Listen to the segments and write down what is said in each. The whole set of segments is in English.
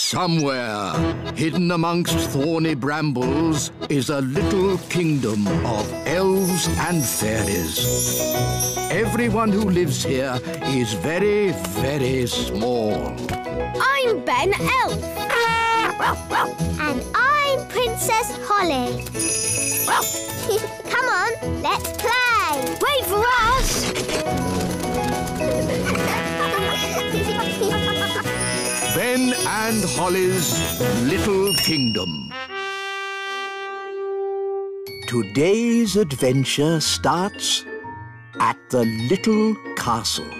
Somewhere, hidden amongst thorny brambles, is a little kingdom of elves and fairies. Everyone who lives here is very, very small. I'm Ben Elf. And I'm Princess Holly. Come on, let's play. Wait for us. Ben and Holly's Little Kingdom. Today's adventure starts at the little castle.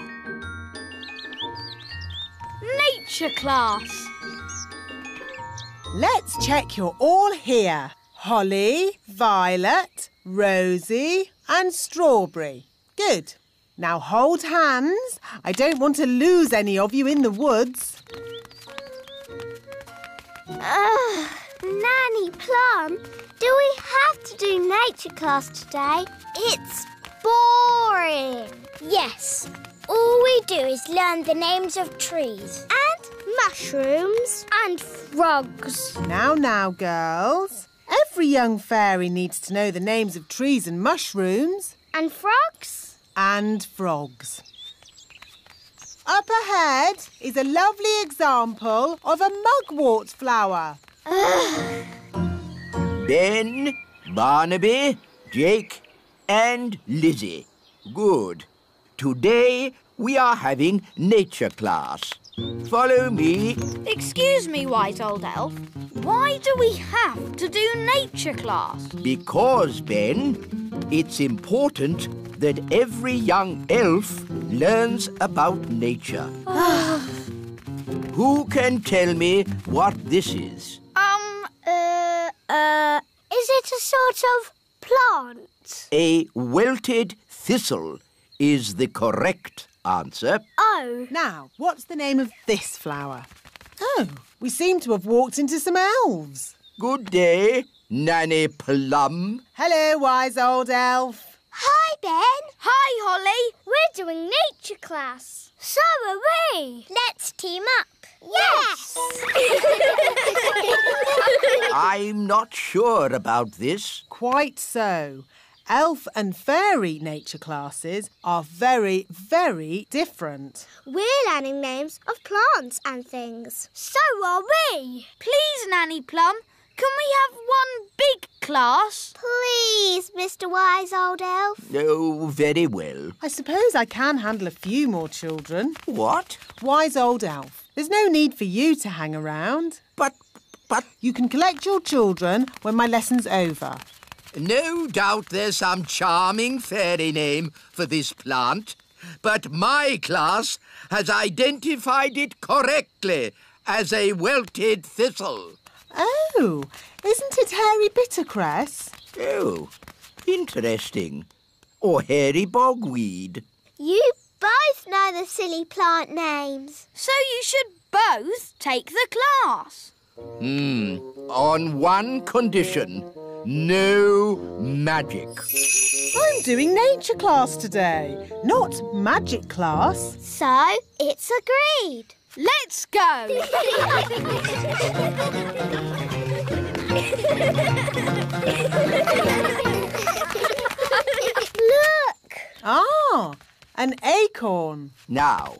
Nature class. Let's check you're all here. Holly, Violet, Rosie and Strawberry. Good. Now hold hands. I don't want to lose any of you in the woods. Nanny Plum, do we have to do nature class today? It's boring. Yes. All we do is learn the names of trees and mushrooms and frogs. Now, girls. Every young fairy needs to know the names of trees and mushrooms. And frogs? And frogs. Up ahead is a lovely example of a mugwort flower. Ben, Barnaby, Jake and Lizzie. Good. Today we are having nature class. Follow me. Excuse me, Wise Old Elf. Why do we have to do nature class? Because, Ben, it's important that every young elf learns about nature. Who can tell me what this is? Is it a sort of plant? A wilted thistle is the correct answer. Oh. Now, what's the name of this flower? Oh, we seem to have walked into some elves. Good day, Nanny Plum. Hello, wise old elf. Hi, Ben. Hi, Holly. We're doing nature class. So are we. Let's team up. Yes! I'm not sure about this. Quite so. Elf and fairy nature classes are very, very different. We're learning names of plants and things. So are we. Please, Nanny Plum, can we have one big class? Please, Mr. Wise Old Elf. Oh, very well. I suppose I can handle a few more children. What? Wise old elf, there's no need for you to hang around. But... You can collect your children when my lesson's over. No doubt there's some charming fairy name for this plant, but my class has identified it correctly as a wilted thistle. Oh, isn't it hairy bittercress? Oh, interesting. Or hairy bogweed. You both know the silly plant names. So you should both take the class. On one condition. No magic. I'm doing nature class today, not magic class. So, it's agreed. Let's go. Look! Ah, an acorn. Now,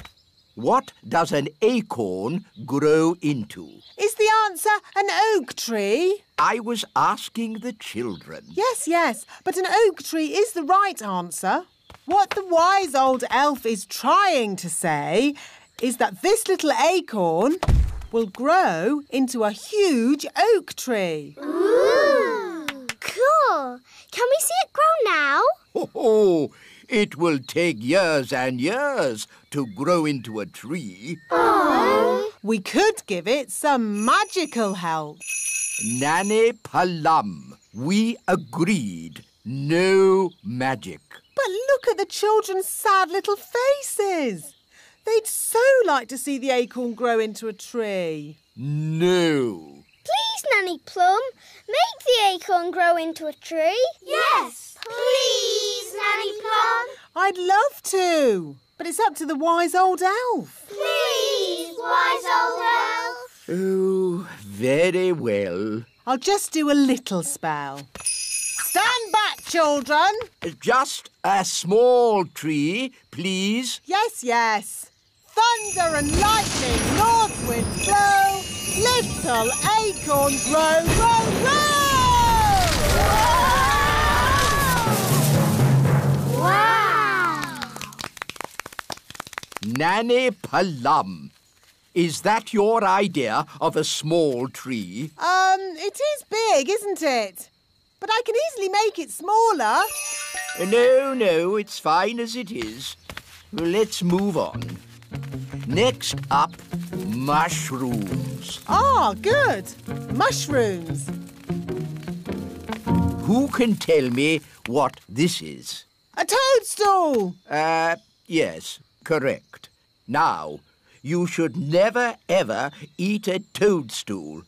what does an acorn grow into? Is the answer an oak tree? I was asking the children. Yes, but an oak tree is the right answer. What the wise old elf is trying to say is that this little acorn will grow into a huge oak tree. Ooh! Cool. Can we see it grow now? Oh, it will take years and years to grow into a tree. Oh. We could give it some magical help. Nanny Plum, we agreed. No magic. But look at the children's sad little faces. They'd so like to see the acorn grow into a tree. No. Please, Nanny Plum, make the acorn grow into a tree. Yes, please, Nanny Plum. I'd love to, but it's up to the wise old elf. Please, wise old elf. Oh, Very well. I'll just do a little spell. Stand back, children. Just a small tree, please. Yes, yes. Thunder and lightning, north wind blow, little acorn grow, grow, grow! Wow! Nanny Plum. Is that your idea of a small tree? It is big, isn't it? But I can easily make it smaller. No, it's fine as it is. Well, let's move on. Next up, mushrooms. Ah, good. Mushrooms. Who can tell me what this is? A toadstool. Yes, correct. Now, you should never, ever eat a toadstool.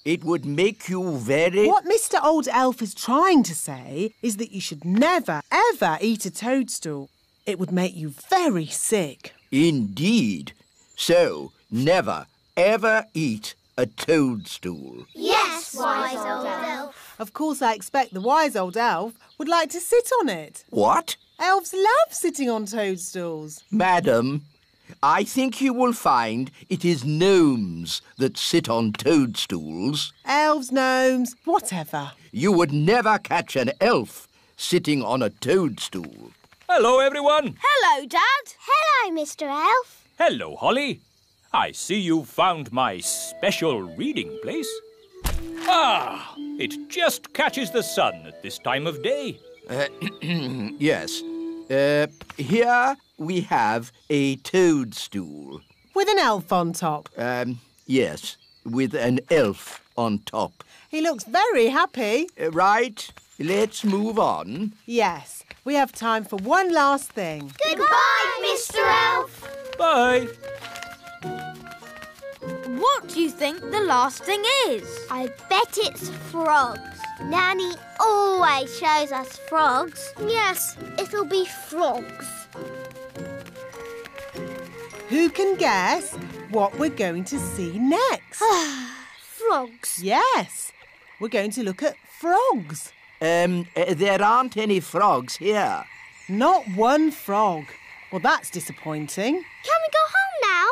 It would make you very... What Mr. Old Elf is trying to say is that you should never, ever eat a toadstool. It would make you very sick. Indeed. So, never, ever eat a toadstool. Yes, wise old elf. Of course, I expect the wise old elf would like to sit on it. What? Elves love sitting on toadstools. Madam, I think you will find it is gnomes that sit on toadstools. Elves, gnomes, whatever. You would never catch an elf sitting on a toadstool. Hello, everyone. Hello, Dad. Hello, Mr. Elf. Hello, Holly. I see you found my special reading place. Ah, it just catches the sun at this time of day. Yes. Here we have a toadstool. With an elf on top. Yes, with an elf on top. He looks very happy. Right, let's move on. Yes, we have time for one last thing. Goodbye, Mr. Elf. Bye. What do you think the last thing is? I bet it's frogs. Nanny always shows us frogs. Yes, it'll be frogs. Who can guess what we're going to see next? Frogs. Yes, we're going to look at frogs. There aren't any frogs here. Not one frog. Well, that's disappointing. Can we go home now?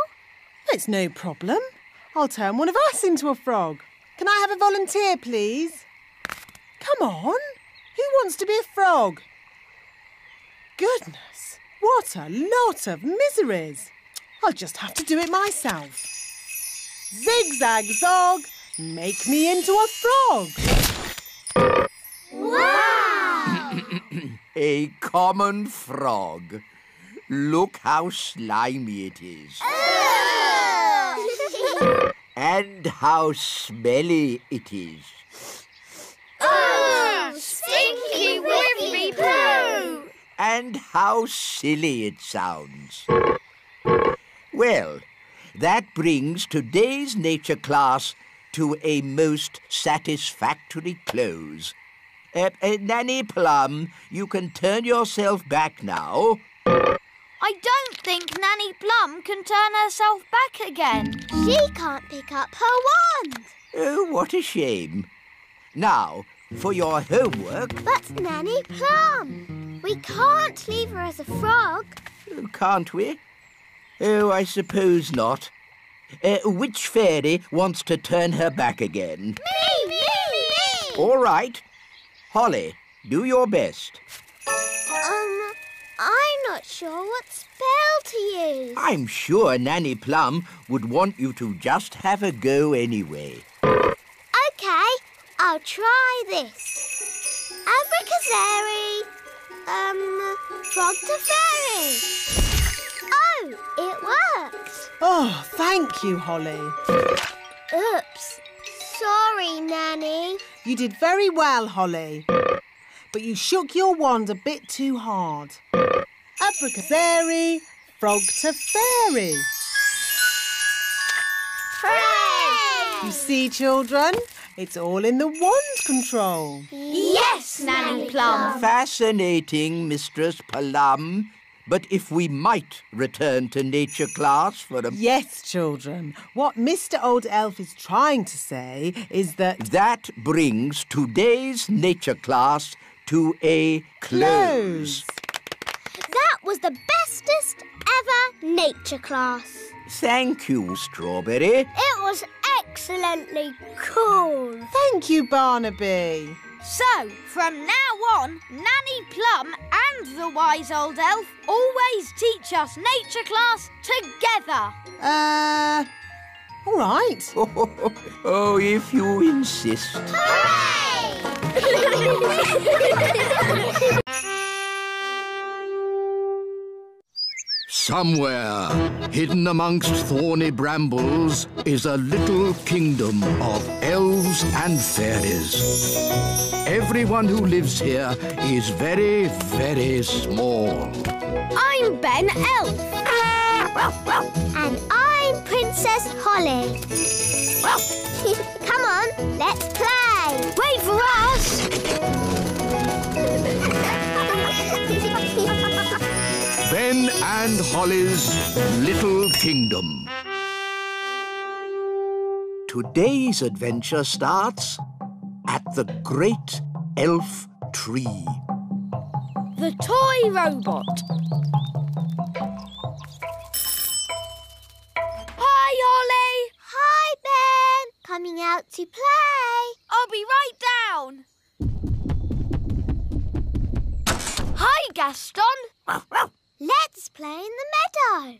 It's no problem. I'll turn one of us into a frog. Can I have a volunteer, please? Come on. Who wants to be a frog? Goodness, what a lot of miseries. I'll just have to do it myself. Zigzag zog, make me into a frog. Wow! A common frog. Look how slimy it is. And how smelly it is. Stinky whiffy poo! And how silly it sounds. Well, that brings today's nature class to a most satisfactory close. Nanny Plum, you can turn yourself back now. I don't think Nanny Plum can turn herself back again. She can't pick up her wand. Oh, what a shame. Now, for your homework... But Nanny Plum, we can't leave her as a frog. Can't we? Oh, I suppose not. Which fairy wants to turn her back again? Me! All right. Holly, do your best. I'm not sure what spell to use. I'm sure Nanny Plum would want you to just have a go anyway. OK, I'll try this. Abracazeri, frog to fairy. Oh, it worked. Oh, thank you, Holly. Oops. Sorry, Nanny. You did very well, Holly. But you shook your wand a bit too hard. Abracazeri, frog to fairy. Hooray! You see, children, it's all in the wand control. Yes, Nanny Plum. Fascinating, Mistress Plum. But if we might return to nature class for a... Yes, children. What Mr. Old Elf is trying to say is that... That brings today's nature class to a close. That was the bestest ever nature class. Thank you, Strawberry. It was excellently cool. Thank you, Barnaby. So, from now on, Nanny Plum and the Wise Old Elf always teach us nature class together. All right. Oh, if you insist. Hooray! Somewhere, hidden amongst thorny brambles, is a little kingdom of elves and fairies. Everyone who lives here is very, very small. I'm Ben Elf. And I'm Princess Holly. Come on, let's play. Wait for us. Ben and Holly's Little Kingdom. Today's adventure starts at the Great Elf Tree. The toy robot. Hi, Holly. Hi, Ben. Coming out to play. I'll be right down. Hi, Gaston. Let's play in the meadow.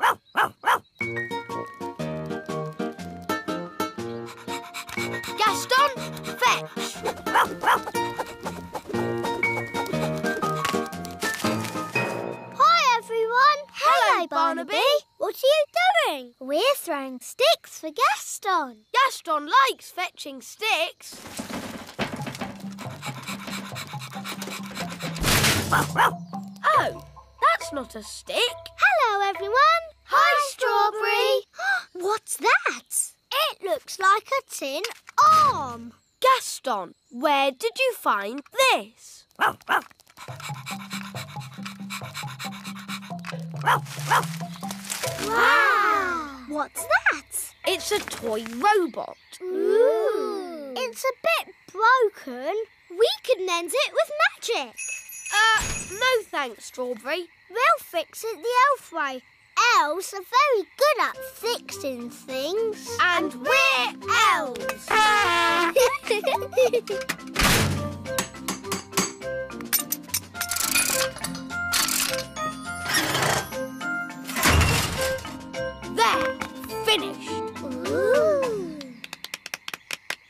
Gaston, fetch. Hi, everyone. Hello, Barnaby. What are you doing? We're throwing sticks for Gaston. Gaston likes fetching sticks. Oh, that's not a stick. Hello, everyone. Hi, Strawberry. What's that? It looks like a tin arm. Gaston, where did you find this? Wow. What's that? It's a toy robot. Ooh. It's a bit broken. We can mend it with magic. No thanks, Strawberry. We'll fix it the elf way. Elves are very good at fixing things. And we're elves. There, finished. Ooh.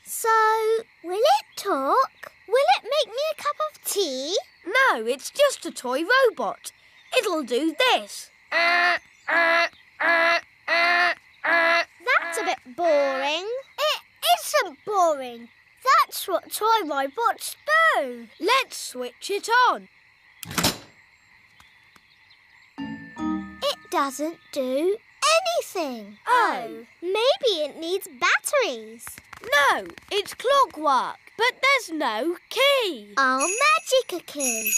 So, will it talk? Will it make me a cup of tea? No, it's just a toy robot. It'll do this. That's a bit boring. It isn't boring. That's what toy robots do. Let's switch it on. It doesn't do anything. Oh. Maybe it needs batteries. No, it's clockwork, but there's no key. I'll magic a key.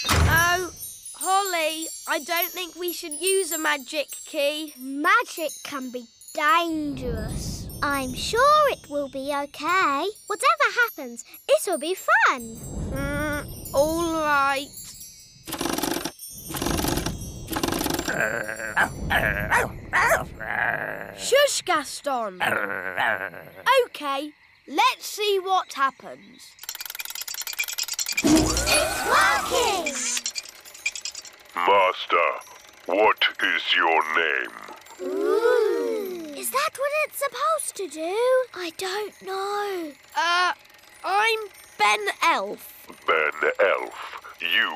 Oh, Holly, I don't think we should use a magic key. Magic can be dangerous. I'm sure it will be okay. Whatever happens, it'll be fun. All right. Shush, Gaston. OK, let's see what happens. It's working! Master, what is your name? Ooh. Is that what it's supposed to do? I don't know. I'm Ben Elf. Ben Elf, you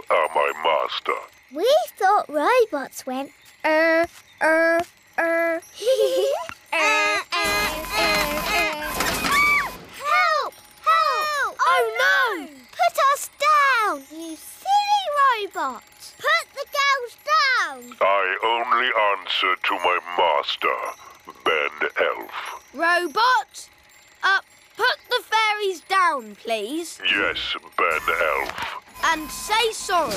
are my master. We thought robots went Help! Help! Oh, no! Put us down, you silly robot! Put the girls down! I only answer to my master, Ben Elf. Robot, put the fairies down, please. Yes, Ben Elf. and say sorry.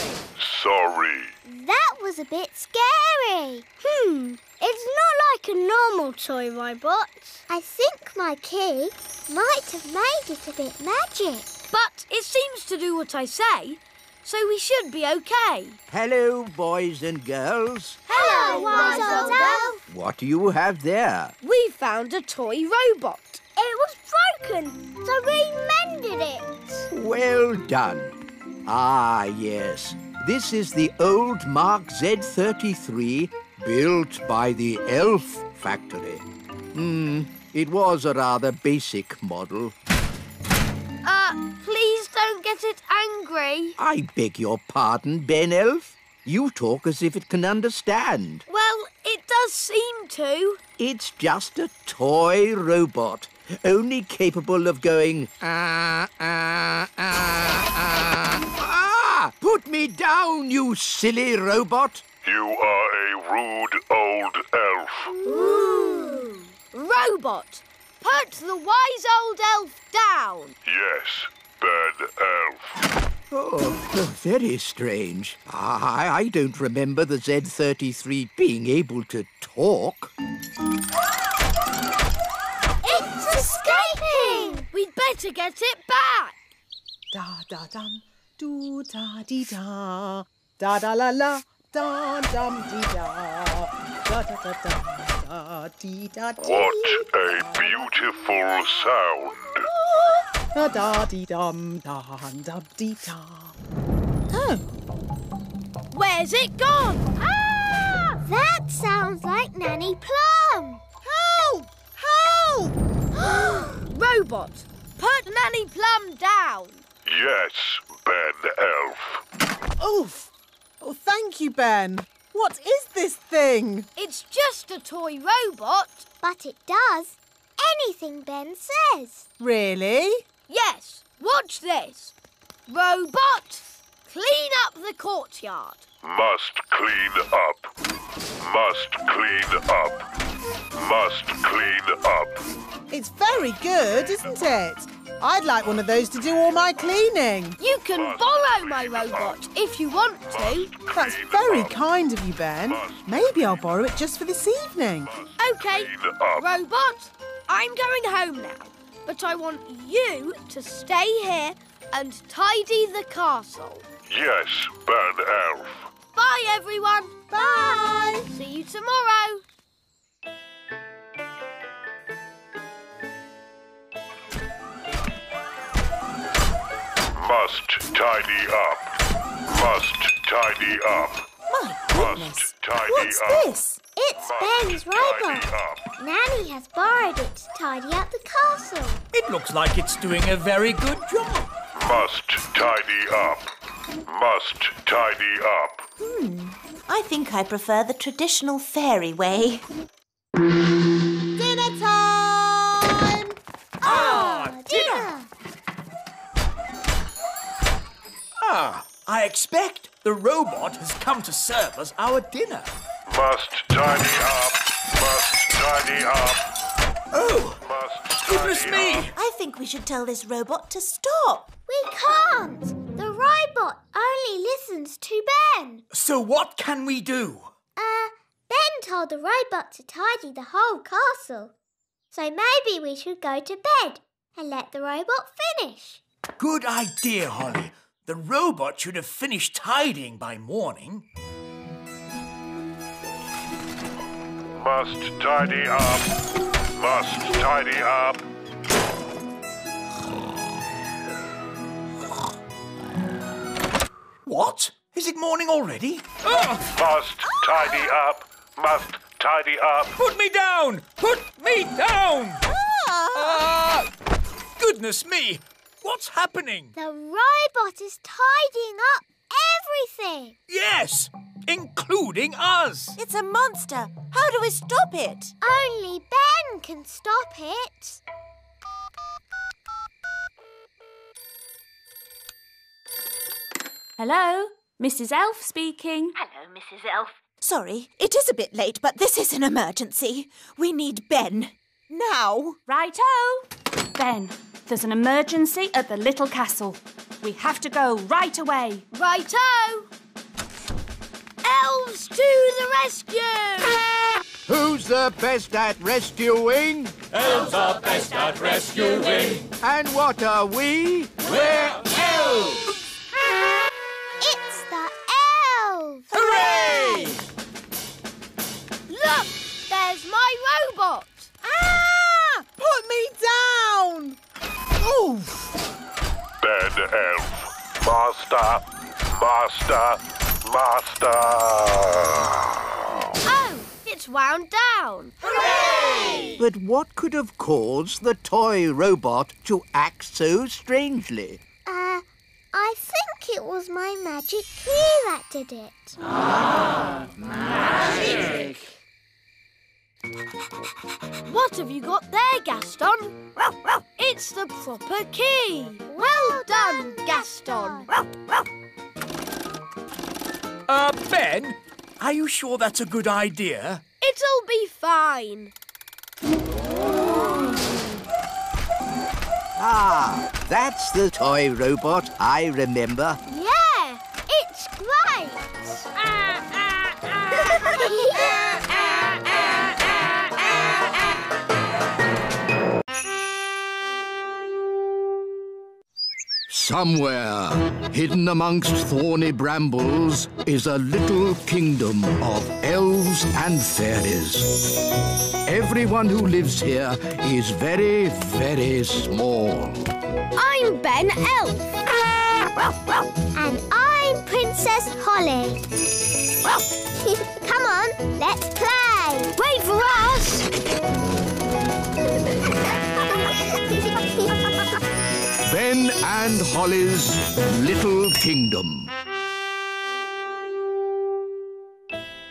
Sorry. That was a bit scary. It's not like a normal toy robot. I think my key might have made it a bit magic. But it seems to do what I say, so we should be okay. Hello, boys and girls. Hello, Wise Old Elf. What do you have there? We found a toy robot. It was broken, so we mended it. Well done. Ah, yes. This is the old Mark Z33 built by the Elf factory. It was a rather basic model. Please don't get it angry. I beg your pardon, Ben Elf. You talk as if it can understand. Well, it does seem to. It's just a toy robot, only capable of going Put me down, you silly robot! You are a rude old elf. Ooh. Robot, put the wise old elf down. Yes, Ben Elf. Oh, very strange. I don't remember the Z33 being able to talk. It's escaping! We'd better get it back. Da-da-dum, do-da-dee-da. Da-da-la-la, da-dum-dee-da. Da-da-da-dum-da-dee-da-dee. What a beautiful sound. Da-da-dee-dum-da-dum-dee-da. Oh. Where's it gone? Ah! That sounds like Nanny Plum. Help! Help! Robot, put Nanny Plum down. Yes, Ben Elf. Oof! Oh, thank you, Ben. What is this thing? It's just a toy robot. But it does anything Ben says. Really? Yes, watch this. Robot, clean up the courtyard. Must clean up. Must clean up. Must clean up. It's very good, isn't it? I'd like one of those to do all my cleaning. You can borrow my robot if you want to. That's very kind of you, Ben. Maybe I'll borrow it just for this evening. OK, Robot, I'm going home now. But I want you to stay here and tidy the castle. Yes, Ben Elf. Bye, everyone. Bye. See you tomorrow. Must tidy up. Must tidy up. My goodness. Must tidy What's up. this? It's Must Ben's robot. tidy up. Nanny has borrowed it to tidy up the castle. It looks like it's doing a very good job. Must tidy up. Must tidy up. I think I prefer the traditional fairy way. Dinner time! Dinner. I expect the robot has come to serve us our dinner. Must tidy up. Must tidy up. Oh, Must goodness tidy me! up. I think we should tell this robot to stop. We can't. The robot only listens to Ben. So what can we do? Ben told the robot to tidy the whole castle. So maybe we should go to bed and let the robot finish. Good idea, Holly. The robot should have finished tidying by morning. Must tidy up. Must tidy up. What? Is it morning already? Must tidy up. Must tidy up. Put me down! Put me down! Goodness me! What's happening? The robot is tidying up everything. Yes, including us. It's a monster. How do we stop it? Only Ben can stop it. Hello, Mrs. Elf speaking. Hello, Mrs. Elf. Sorry, it is a bit late, but this is an emergency. We need Ben. Now. Righto. Ben, there's an emergency at the little castle. We have to go right away. Righto! Elves to the rescue! Who's the best at rescuing? Elves are best at rescuing. And what are we? We're elves! It's the elves! Hooray! Look! There's my robot! Ah! Put me down! Oof! Ben Elf. Master. Oh, it's wound down. Hooray! But what could have caused the toy robot to act so strangely? I think it was my magic key that did it. Magic! What have you got there, Gaston? It's the proper key. Well done, Gaston. Ben, are you sure that's a good idea? It'll be fine. Ah, that's the toy robot I remember. Yeah, it's great. Somewhere, hidden amongst thorny brambles, is a little kingdom of elves and fairies. Everyone who lives here is very, very small. I'm Ben Elf. And I'm Princess Holly. Come on, let's play. Wait for us. Ben and Holly's Little Kingdom.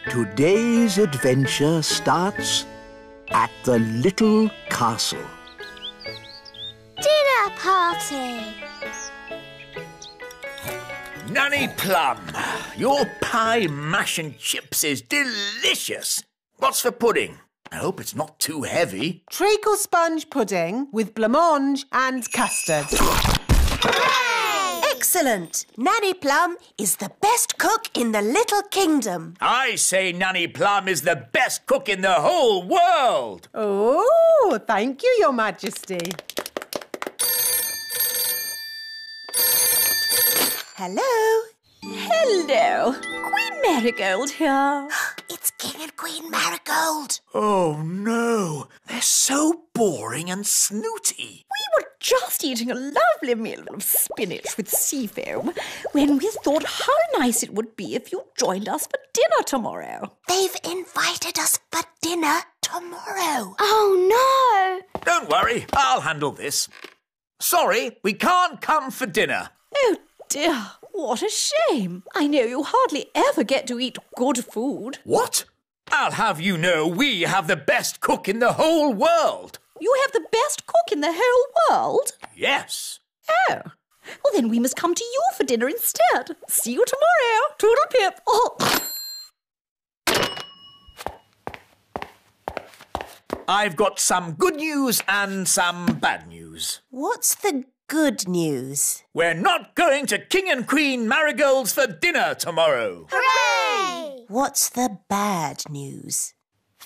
Today's adventure starts at the little castle. Dinner party. Nanny Plum, your pie, mash and chips is delicious. What's for pudding? I hope it's not too heavy. Treacle sponge pudding with blancmange and custard. Excellent! Nanny Plum is the best cook in the Little Kingdom. I say Nanny Plum is the best cook in the whole world. Oh, thank you, Your Majesty. Hello. Hello. Queen Marigold here. It's King and Queen Marigold. Oh, no. They're so boring and snooty. We were just eating a lovely meal of spinach with sea foam when we thought how nice it would be if you joined us for dinner tomorrow. They've invited us for dinner tomorrow. Oh, no. Don't worry, I'll handle this. Sorry, we can't come for dinner. Oh dear, what a shame. I know you hardly ever get to eat good food. What? I'll have you know we have the best cook in the whole world. You have the best cook in the whole world? Yes. Oh. Well, then we must come to you for dinner instead. See you tomorrow. Toodle-pip. Oh. I've got some good news and some bad news. What's the good news? We're not going to King and Queen Marigold's for dinner tomorrow. Hooray! What's the bad news?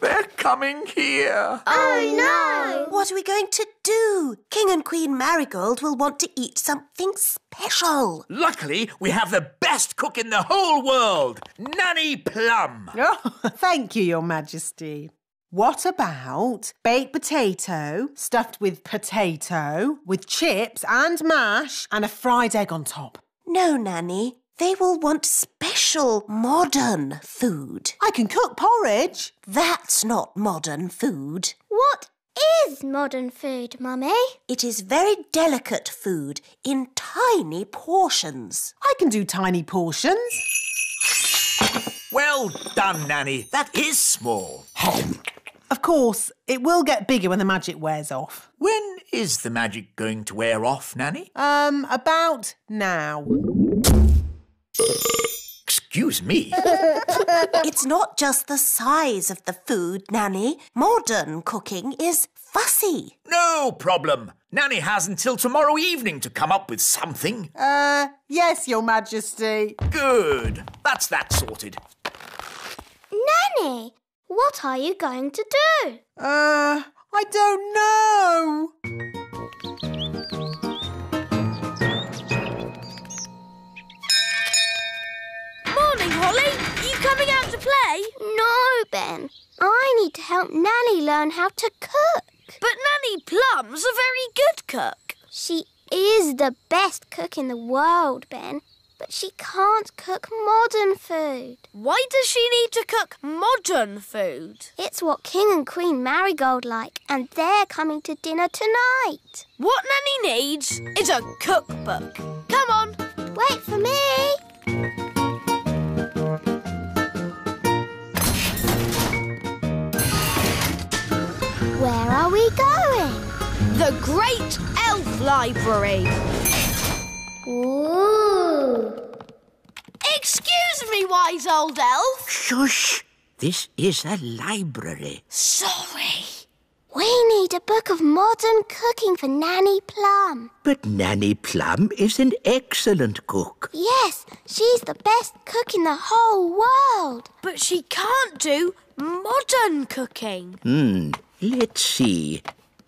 They're coming here. Oh, no. What are we going to do? King and Queen Marigold will want to eat something special. Luckily, we have the best cook in the whole world, Nanny Plum. Oh, thank you, Your Majesty. What about baked potato stuffed with potato, with chips and mash and a fried egg on top? No, Nanny. They will want special modern food. I can cook porridge. That's not modern food. What is modern food, Mummy? It is very delicate food in tiny portions. I can do tiny portions. Well done, Nanny. That is small. Of course, it will get bigger when the magic wears off. When is the magic going to wear off, Nanny? About now. excuse me. It's not just the size of the food, Nanny. Modern cooking is fussy. No problem. Nanny has until tomorrow evening to come up with something. Yes, Your Majesty. Good. That's that sorted. Nanny, what are you going to do? I don't know. Morning, Holly. You coming out to play? No, Ben. I need to help Nanny learn how to cook. But Nanny Plum's a very good cook. She is the best cook in the world, Ben. But she can't cook modern food. Why does she need to cook modern food? It's what King and Queen Marigold like, and they're coming to dinner tonight. What Nanny needs is a cookbook. Come on. Wait for me. Where are we going? The Great Elf Library. Ooh. Excuse me, wise old elf. Shush! This is a library. Sorry. We need a book of modern cooking for Nanny Plum. But Nanny Plum is an excellent cook. Yes, she's the best cook in the whole world. But she can't do modern cooking. Let's see.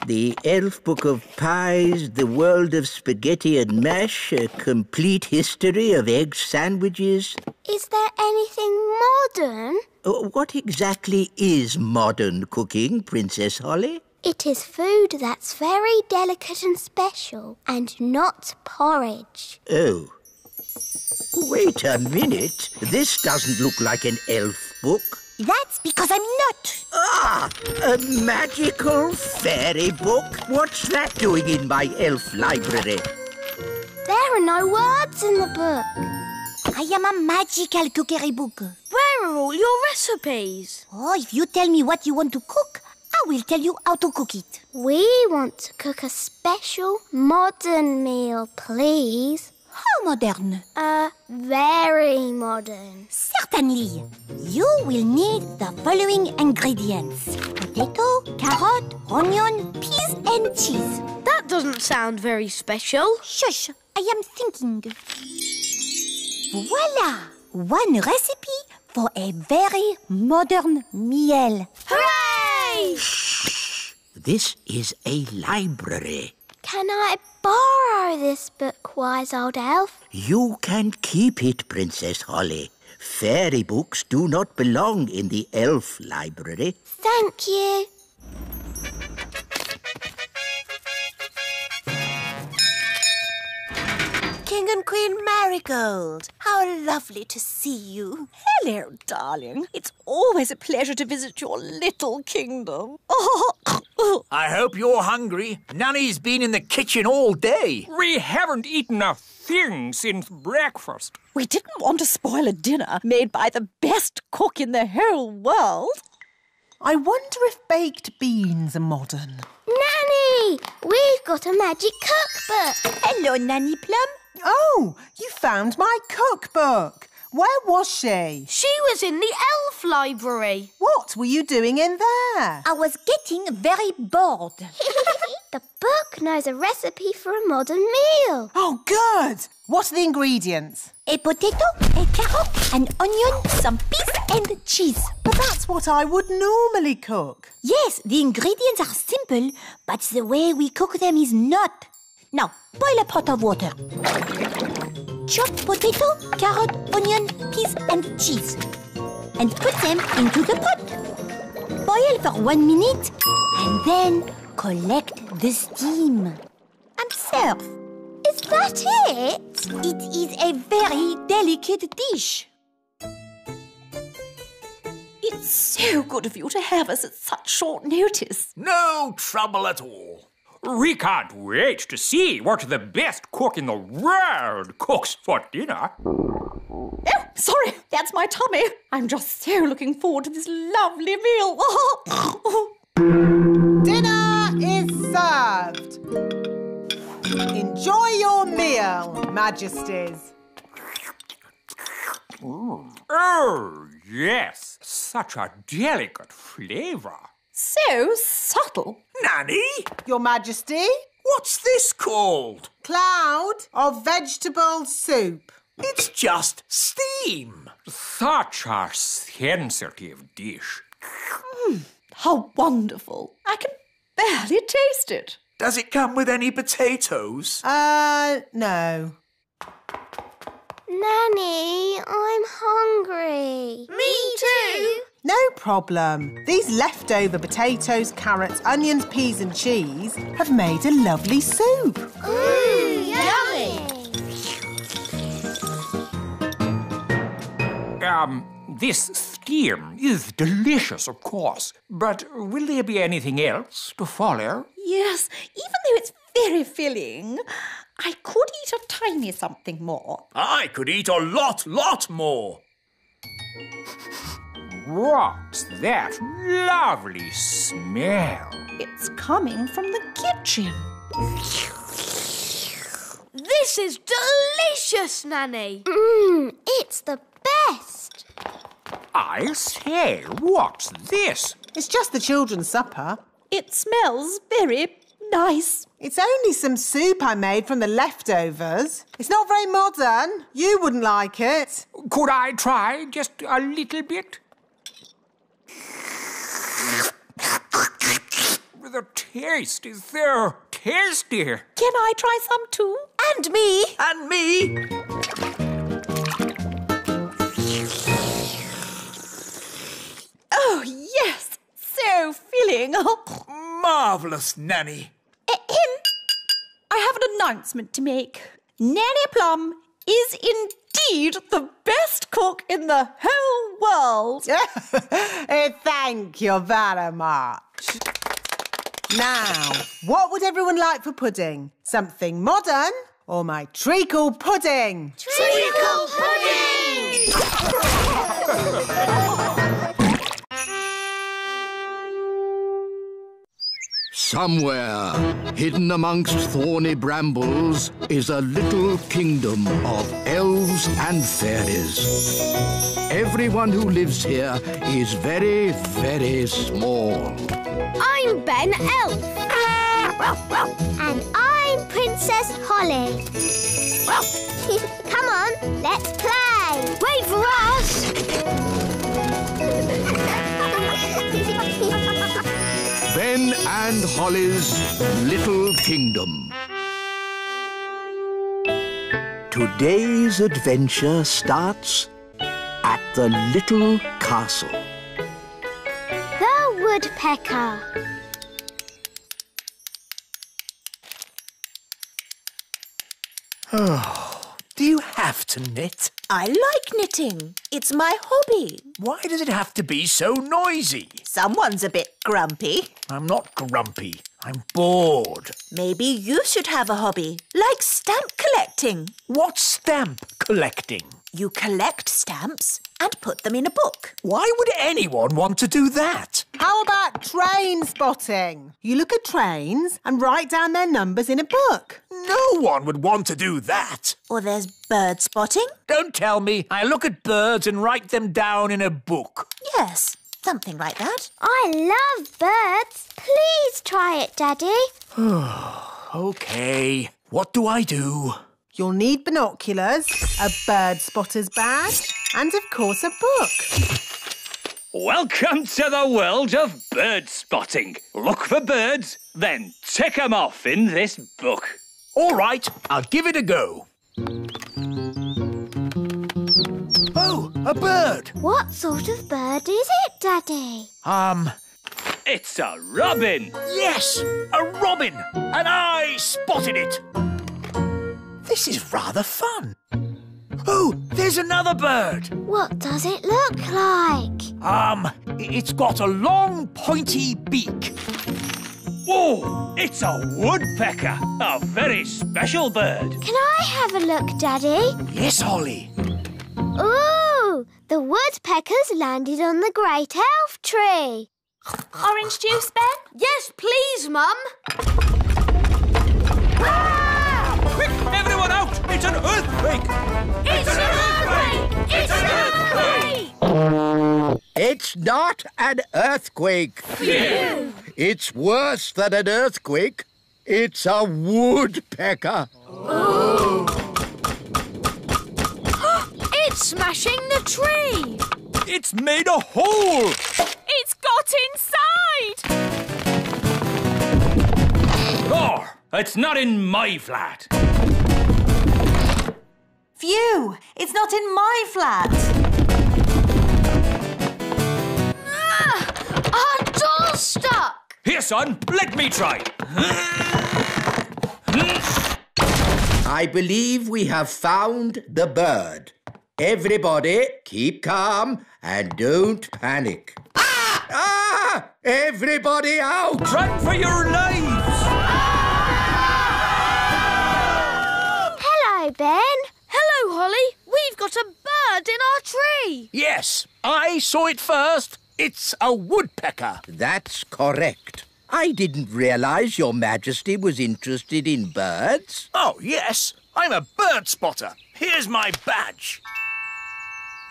The Elf Book of Pies, The World of Spaghetti and Mash, A Complete History of Egg Sandwiches. Is there anything modern? What exactly is modern cooking, Princess Holly? It is food that's very delicate and special, and not porridge. Oh. Wait a minute. This doesn't look like an elf book. That's because I'm not. Ah! A magical fairy book? What's that doing in my elf library? There are no words in the book. I am a magical cookery book. Where are all your recipes? Oh, if you tell me what you want to cook, I will tell you how to cook it. We want to cook a special modern meal, please. How modern? Very modern. Certainly. You will need the following ingredients. Potato, carrot, onion, peas and cheese. That doesn't sound very special. Shush, I am thinking. Voila! One recipe for a very modern meal. Hooray! Shh! This is a library. Can I borrow this book, wise old elf? You can keep it, Princess Holly. Fairy books do not belong in the elf library. Thank you. King and Queen Marigold, how lovely to see you. Hello, darling. It's always a pleasure to visit your little kingdom. I hope you're hungry. Nanny's been in the kitchen all day. We haven't eaten a thing since breakfast. We didn't want to spoil a dinner made by the best cook in the whole world. I wonder if baked beans are modern. Nanny, we've got a magic cookbook. Hello, Nanny Plum. Oh, you found my cookbook. Where was she? She was in the elf library. What were you doing in there? I was getting very bored. The book knows a recipe for a modern meal. Oh, good. What are the ingredients? A potato, a carrot, an onion, some peas and cheese. But that's what I would normally cook. Yes, the ingredients are simple, but the way we cook them is not. Now, boil a pot of water. Chop potato, carrot, onion, peas and cheese. And put them into the pot. Boil for 1 minute and then collect the steam. And serve. Is that it? It is a very delicate dish. It's so good of you to have us at such short notice. No trouble at all. We can't wait to see what the best cook in the world cooks for dinner. Oh, sorry, that's my tummy. I'm just so looking forward to this lovely meal. Dinner is served. Enjoy your meal, Majesties. Oh, yes. Such a delicate flavour. So subtle. Nanny, Your Majesty, what's this called? cloud of vegetable soup. It's just steam. Such a sensitive dish. How wonderful. I can barely taste it. Does it come with any potatoes? No. Nanny, I'm hungry. Me too. No problem. These leftover potatoes, carrots, onions, peas and cheese have made a lovely soup. Ooh, yummy. This steam is delicious, of course. But will there be anything else to follow? Yes, even though it's very filling, I could eat a tiny something more. I could eat a lot more. What's that lovely smell? It's coming from the kitchen. This is delicious, Nanny. It's the best. I say, what's this? It's just the children's supper. It smells very nice. It's only some soup I made from the leftovers. It's not very modern. You wouldn't like it. Could I try just a little bit? The taste is so tasty. Can I try some too? And me. And me. Oh, yes. So filling. Marvellous, Nanny. I have an announcement to make. Nanny Plum is indeed the best cook in the whole world. Thank you very much. Now, what would everyone like for pudding? Something modern or my treacle pudding? Treacle pudding! Somewhere, hidden amongst thorny brambles, is a little kingdom of elves and fairies. Everyone who lives here is very, very small. I'm Ben Elf. And I'm Princess Holly. Come on, let's play. Wait for us. Ben and Holly's Little Kingdom. Today's adventure starts at the little castle. The woodpecker. Do you have to knit? I like knitting. It's my hobby. Why does it have to be so noisy? Someone's a bit grumpy. I'm not grumpy. I'm bored. Maybe you should have a hobby, like stamp collecting. What's stamp collecting? You collect stamps and put them in a book. Why would anyone want to do that? How about train spotting? You look at trains and write down their numbers in a book. No one would want to do that. Or there's bird spotting. Don't tell me I look at birds and write them down in a book. Yes, something like that. I love birds. Please try it, Daddy. OK. What do I do? You'll need binoculars, a bird spotter's badge, and of course a book. Welcome to the world of bird spotting. Look for birds, then tick 'em off in this book. All right, I'll give it a go. Oh, a bird. What sort of bird is it, Daddy? It's a robin. Yes, a robin. And I spotted it. This is rather fun. Oh, there's another bird. What does it look like? It's got a long, pointy beak. Oh, it's a woodpecker. A very special bird. Can I have a look, Daddy? Yes, Holly. Ooh, the woodpeckers landed on the great elf tree. Orange juice, Ben? Yes, please, Mum. Quick, everyone out! It's an earthquake! It's an earthquake! It's an It's not an earthquake. Phew. It's worse than an earthquake. It's a woodpecker. Oh. It's smashing the tree. It's made a hole. It's got inside. Oh, it's not in my flat. Phew! It's not in my flat. Our door's stuck. Here, son, let me try. I believe we have found the bird. Everybody, keep calm and don't panic. Ah! Everybody out! Run for your lives! Hello, Ben. Hello, Holly. We've got a bird in our tree. Yes, I saw it first. It's a woodpecker. That's correct. I didn't realise Your Majesty was interested in birds. Oh, yes, I'm a bird spotter. Here's my badge.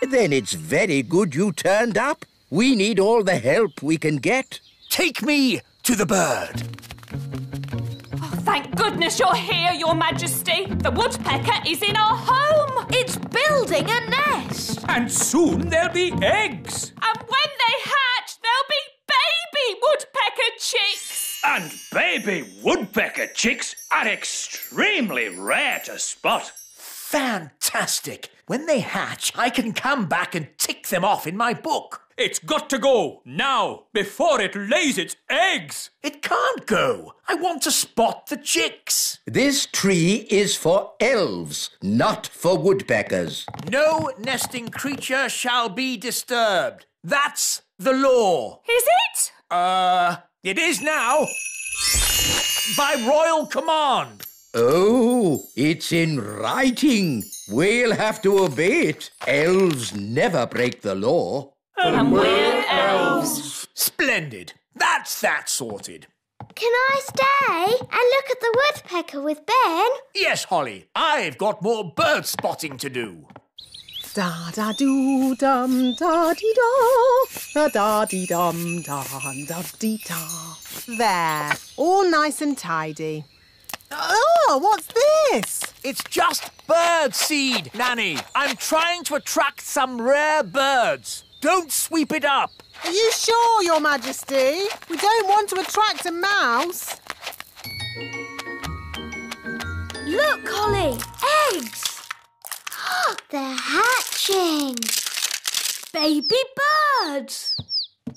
Then it's very good you turned up. We need all the help we can get. Take me to the bird. Oh, thank goodness you're here, Your Majesty. The woodpecker is in our home. It's building a nest. And soon there'll be eggs. And when they hatch, there'll be baby woodpecker chicks. And baby woodpecker chicks are extremely rare to spot. Fantastic. When they hatch, I can come back and tick them off in my book. It's got to go now, before it lays its eggs. It can't go. I want to spot the chicks. This tree is for elves, not for woodpeckers. No nesting creature shall be disturbed. That's the law. Is it? It is now. By royal command. Oh, it's in writing. We'll have to obey it. Elves never break the law. And we're elves. Splendid. That's that sorted. Can I stay and look at the woodpecker with Ben? Yes, Holly. I've got more bird spotting to do. Da-da-doo-dum-da-dee-da, da-da-dee-dum-da-da-dee-da. There, all nice and tidy. Oh, what's this? It's just bird seed, Nanny. I'm trying to attract some rare birds. Don't sweep it up. Are you sure, Your Majesty? We don't want to attract a mouse. Look, Holly. Eggs. They're hatching. Baby birds.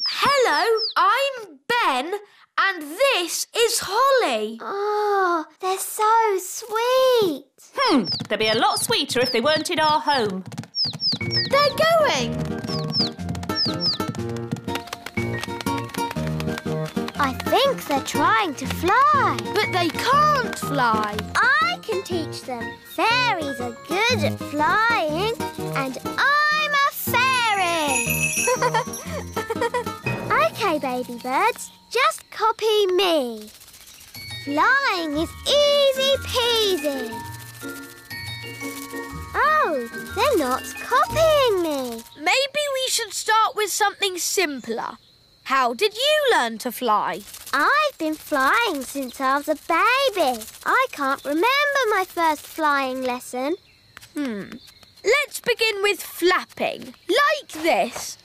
Hello, I'm Ben, and this is Holly. Oh, they're so sweet. They'd be a lot sweeter if they weren't in our home. They're going. I think they're trying to fly. But they can't fly. I can teach them. Fairies are good at flying, and I'm a fairy. OK, baby birds, just copy me. Flying is easy peasy. Oh, they're not copying me. Maybe we should start with something simpler. How did you learn to fly? I've been flying since I was a baby. I can't remember my first flying lesson. Let's begin with flapping, like this.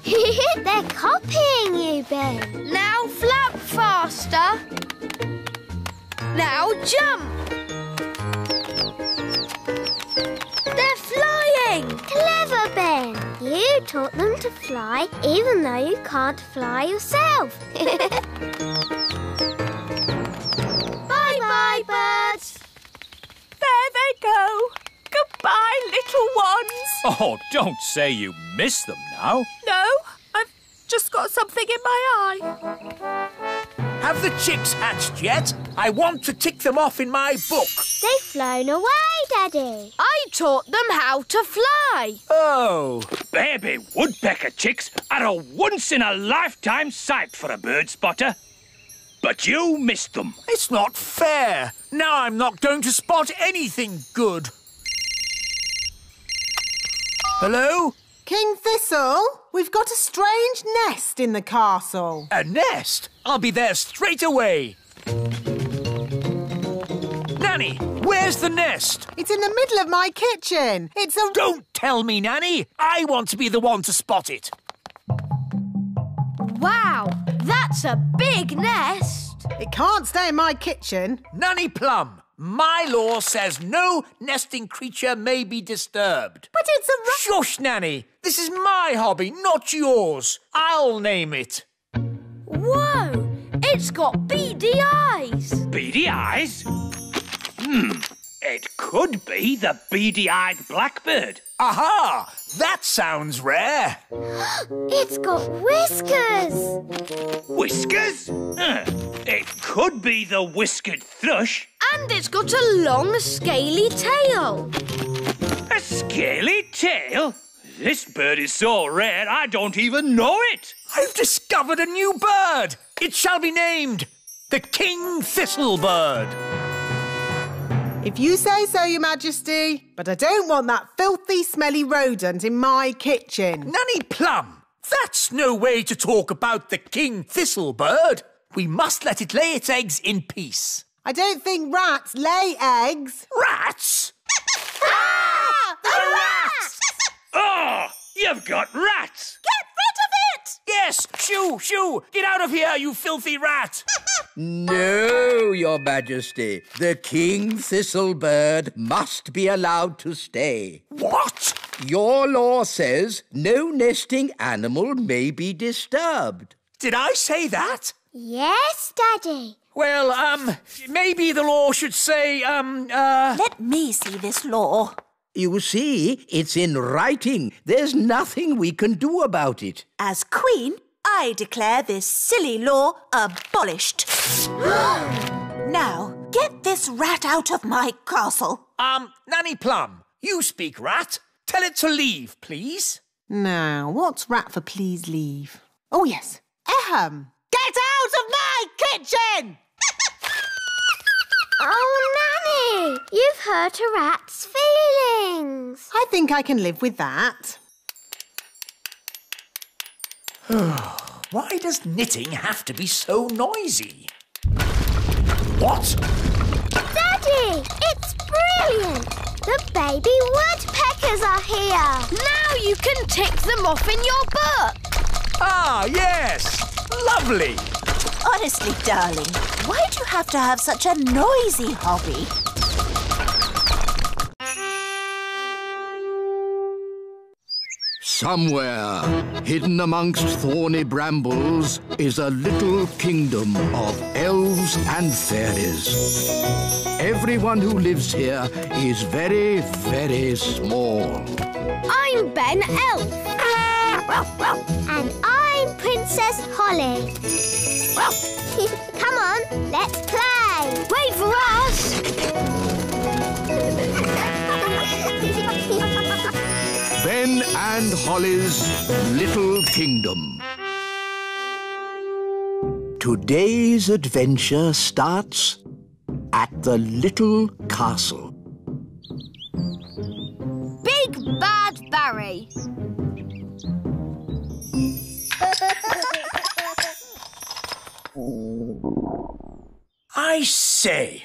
They're copying you, Ben. Now flap faster. Now jump. They're flying. Clever, Ben. You taught them to fly even though you can't fly yourself. Bye-bye, birds. There they go. Goodbye, little ones. Oh, don't say you miss them now. No, I've just got something in my eye. Have the chicks hatched yet? I want to tick them off in my book. They've flown away, Daddy. I taught them how to fly. Oh. Baby woodpecker chicks are a once-in-a-lifetime sight for a bird spotter. But you missed them. It's not fair. Now I'm not going to spot anything good. Hello? King Thistle, we've got a strange nest in the castle. A nest? I'll be there straight away. Nanny, where's the nest? It's in the middle of my kitchen. It's a... Don't tell me, Nanny. I want to be the one to spot it. Wow, that's a big nest. It can't stay in my kitchen. Nanny Plum, my law says no nesting creature may be disturbed. But it's a... Shush, Nanny. This is my hobby, not yours. I'll name it. Whoa, it's got beady eyes. Beady eyes? It could be the beady-eyed blackbird. Aha! That sounds rare. It's got whiskers. Whiskers? It could be the whiskered thrush. And it's got a long, scaly tail. A scaly tail? This bird is so rare I don't even know it. I've discovered a new bird. It shall be named the King Thistlebird. If you say so, Your Majesty, but I don't want that filthy, smelly rodent in my kitchen. Nanny Plum, that's no way to talk about the King Thistlebird. We must let it lay its eggs in peace. I don't think rats lay eggs. Rats? The rats! Oh, you've got rats. Get rid of it! Yes, shoo, get out of here, you filthy rat. No, Your Majesty. The King Thistlebird must be allowed to stay. What? Your law says no nesting animal may be disturbed. Did I say that? Yes, Daddy. Well, maybe the law should say, Let me see this law. You see, it's in writing. There's nothing we can do about it. As Queen, I declare this silly law abolished. Now, get this rat out of my castle. Nanny Plum, you speak rat. Tell it to leave, please. Now, what's rat for please leave? Oh, yes. Ahem. Get out of my kitchen! Oh, Nanny, you've hurt a rat's feelings. I think I can live with that. Why does knitting have to be so noisy? What? Daddy, it's brilliant. The baby woodpeckers are here. Now you can tick them off in your book. Ah, yes. Lovely. Honestly, darling, why do you have to have such a noisy hobby? Somewhere, hidden amongst thorny brambles, is a little kingdom of elves and fairies. Everyone who lives here is very, very small. I'm Ben Elf. And I'm Princess Holly. Come on, let's play. Wait for us. Ben and Holly's Little Kingdom. Today's adventure starts at the Little Castle. Big Bad Barry. I say,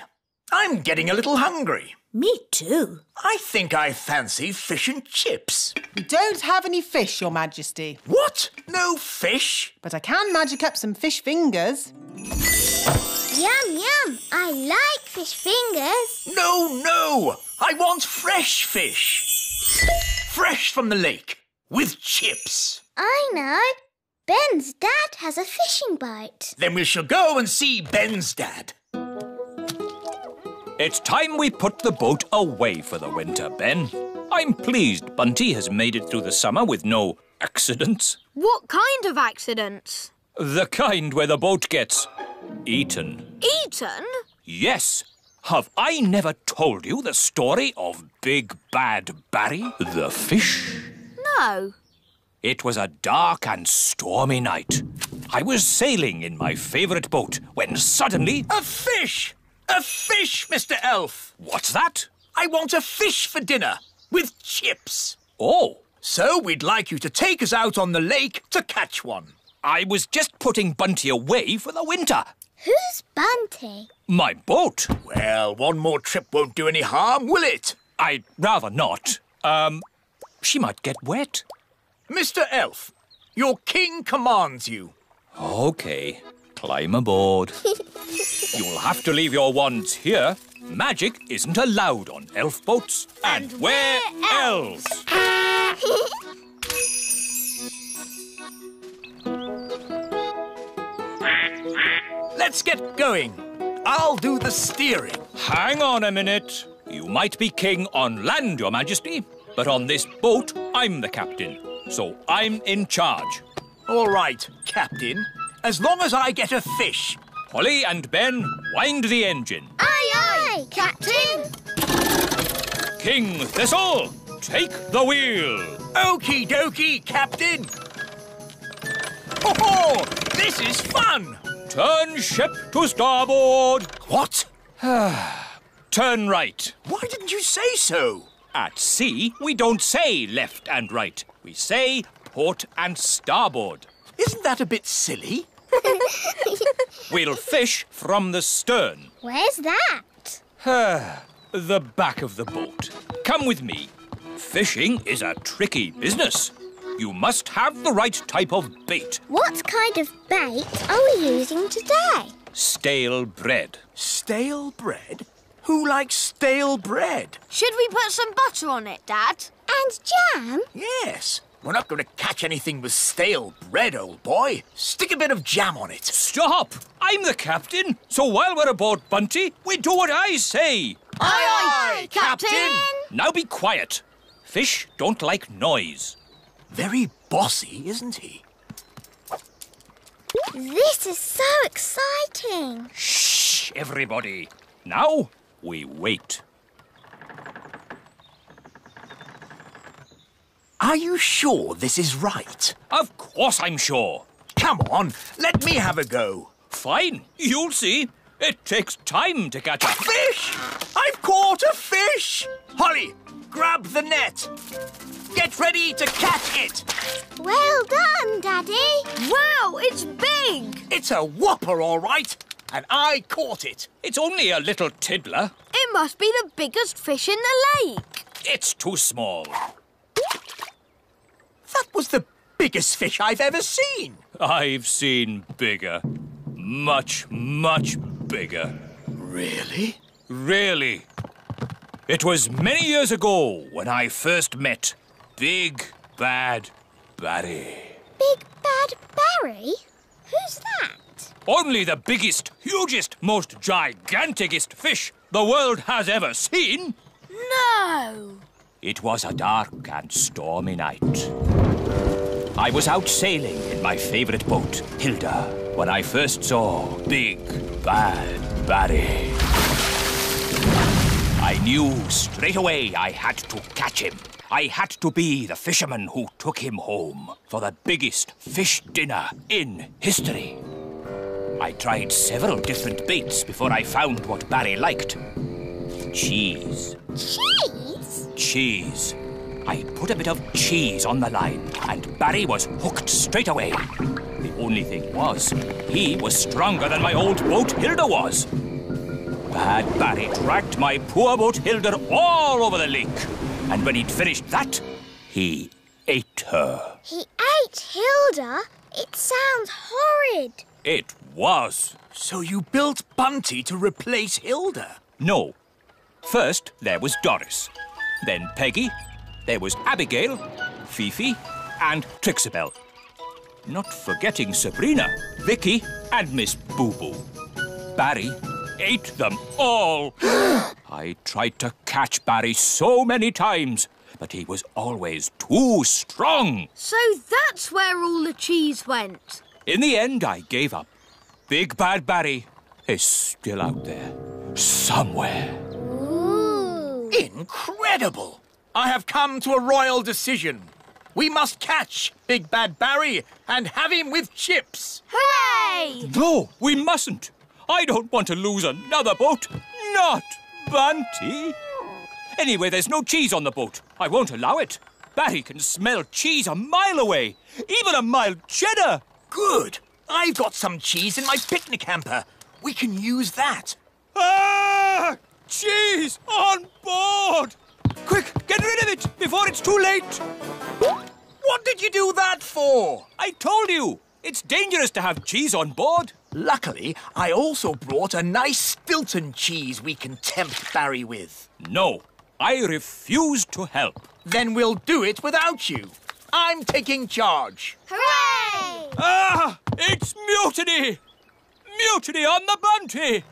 I'm getting a little hungry. Me too. I think I fancy fish and chips. We don't have any fish, Your Majesty. What? No fish? But I can magic up some fish fingers. Yum, yum. I like fish fingers. No. I want fresh fish. Fresh from the lake. With chips. I know. Ben's dad has a fishing boat. Then we shall go and see Ben's dad. It's time we put the boat away for the winter, Ben. I'm pleased Bunty has made it through the summer with no accidents. What kind of accidents? The kind where the boat gets eaten. Eaten? Yes. Have I never told you the story of Big Bad Barry, the fish? No. It was a dark and stormy night. I was sailing in my favourite boat when suddenly... A fish! A fish, Mr. Elf! What's that? I want a fish for dinner, with chips. Oh, So we'd like you to take us out on the lake to catch one. I was just putting Bunty away for the winter. Who's Bunty? My boat. Well, one more trip won't do any harm, will it? I'd rather not. She might get wet. Mr. Elf, your king commands you. OK, climb aboard. You'll have to leave your wands here. Magic isn't allowed on elf boats. And we're elves. Let's get going. I'll do the steering. Hang on a minute. You might be king on land, Your Majesty, but on this boat, I'm the captain. So I'm in charge. All right, Captain. As long as I get a fish. Polly and Ben, wind the engine. Aye, aye, Captain. King Thistle, take the wheel. Okie dokie, Captain. Oh, this is fun. Turn ship to starboard. What? Turn right. Why didn't you say so? At sea, we don't say left and right. We say port and starboard. Isn't that a bit silly? We'll fish from the stern. Where's that? The back of the boat. Come with me. Fishing is a tricky business. You must have the right type of bait. What kind of bait are we using today? Stale bread. Stale bread? Who likes stale bread? Should we put some butter on it, Dad? And jam? Yes. We're not going to catch anything with stale bread, old boy. Stick a bit of jam on it. Stop! I'm the captain, so while we're aboard Bunty, we do what I say. Aye, aye, Captain. Now be quiet. Fish don't like noise. Very bossy, isn't he? This is so exciting. Shh, everybody. Now we wait. Are you sure this is right? Of course I'm sure. Come on, let me have a go. Fine, you'll see. It takes time to catch a fish! I've caught a fish! Holly, grab the net. Get ready to catch it. Well done, Daddy. Wow, it's big. It's a whopper, all right. And I caught it. It's only a little tiddler. It must be the biggest fish in the lake. It's too small. That was the biggest fish I've ever seen. I've seen bigger. Much, much bigger. Really? Really. It was many years ago when I first met Big Bad Barry. Big Bad Barry? Who's that? Only the biggest, hugest, most giganticest fish the world has ever seen. No. It was a dark and stormy night. I was out sailing in my favourite boat, Hilda, when I first saw Big Bad Barry. I knew straight away I had to catch him. I had to be the fisherman who took him home for the biggest fish dinner in history. I tried several different baits before I found what Barry liked. Cheese. Cheese? Cheese. I put a bit of cheese on the line, and Barry was hooked straight away. The only thing was, he was stronger than my old boat Hilda was. Bad Barry dragged my poor boat Hilda all over the lake, and when he'd finished that, he ate her. He ate Hilda? It sounds horrid. It was. So you built Bunty to replace Hilda? No. First, there was Doris. Then Peggy. There was Abigail, Fifi, and Trixabel. Not forgetting Sabrina, Vicky, and Miss Boo Boo. Barry ate them all. I tried to catch Barry so many times, but he was always too strong. So that's where all the cheese went. In the end, I gave up. Big Bad Barry is still out there, somewhere. Ooh. Incredible! I have come to a royal decision. We must catch Big Bad Barry and have him with chips. Hooray! No, we mustn't. I don't want to lose another boat. Not Bunty. Anyway, there's no cheese on the boat. I won't allow it. Barry can smell cheese a mile away, even a mild cheddar. Good. I've got some cheese in my picnic hamper. We can use that. Ah! Cheese on board! Quick, get rid of it before it's too late. What did you do that for? I told you, it's dangerous to have cheese on board. Luckily, I also brought a nice Stilton cheese we can tempt Barry with. No, I refuse to help. Then we'll do it without you. I'm taking charge. Hooray! Ah! It's mutiny! Mutiny on the Bunty!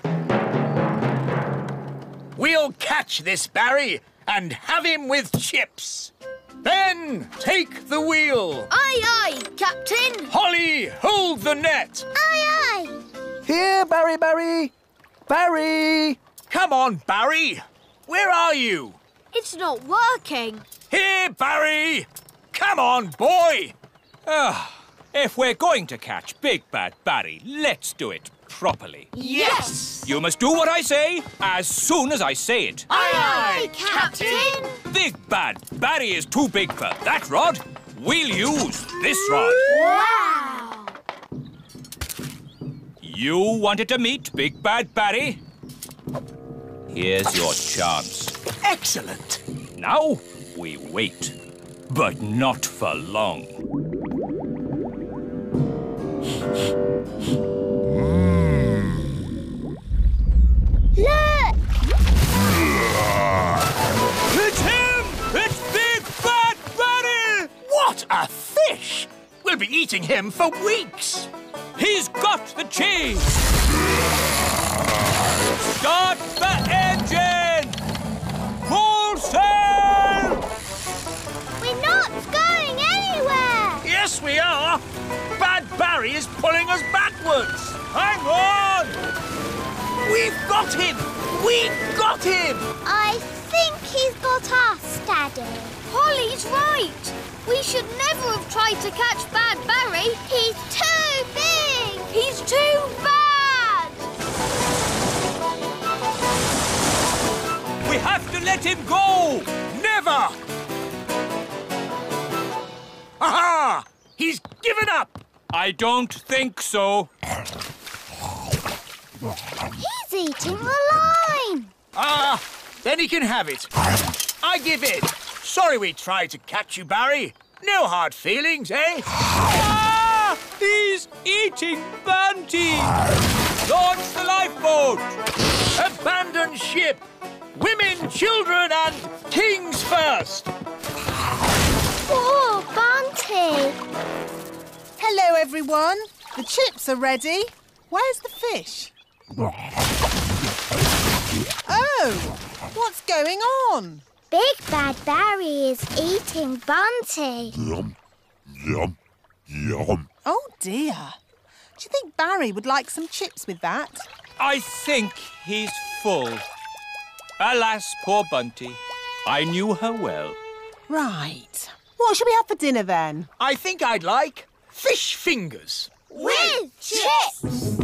We'll catch this Barry and have him with chips. Ben, take the wheel. Aye, aye, Captain. Holly, hold the net. Aye, aye. Here, Barry. Barry! Come on, Barry. Where are you? It's not working. Here, Barry. Come on, boy. If we're going to catch Big Bad Barry, let's do it properly. Yes! You must do what I say as soon as I say it. Aye, aye, Captain. Big Bad Barry is too big for that rod. We'll use this rod. Wow! You wanted to meet Big Bad Barry? Here's your chance. Excellent. Now we wait, but not for long. Look! It's him! It's Big Bad Barry! What a fish! We'll be eating him for weeks. He's got the cheese! Start the engine! Full sail! We're not going anywhere! Yes, we are. Bad Barry is pulling us backwards. Hang on! We've got him! We've got him! I think he's got us, Daddy. Holly's right. We should never have tried to catch Bad Barry. He's too big! He's too bad! We have to let him go! Never! Aha! He's given up! I don't think so. He's eating the line! Then he can have it. I give in. Sorry we tried to catch you, Barry. No hard feelings, eh? Ah! He's eating Bunty! Launch the lifeboat! Abandon ship! Women, children and kings first! Poor Bunty! Hello, everyone. The chips are ready. Where's the fish? Oh, what's going on? Big Bad Barry is eating Bunty. Yum, yum, yum. Oh, dear. Do you think Barry would like some chips with that? I think he's full. Alas, poor Bunty. I knew her well. Right. What shall we have for dinner, then? I think I'd like fish fingers. With chips!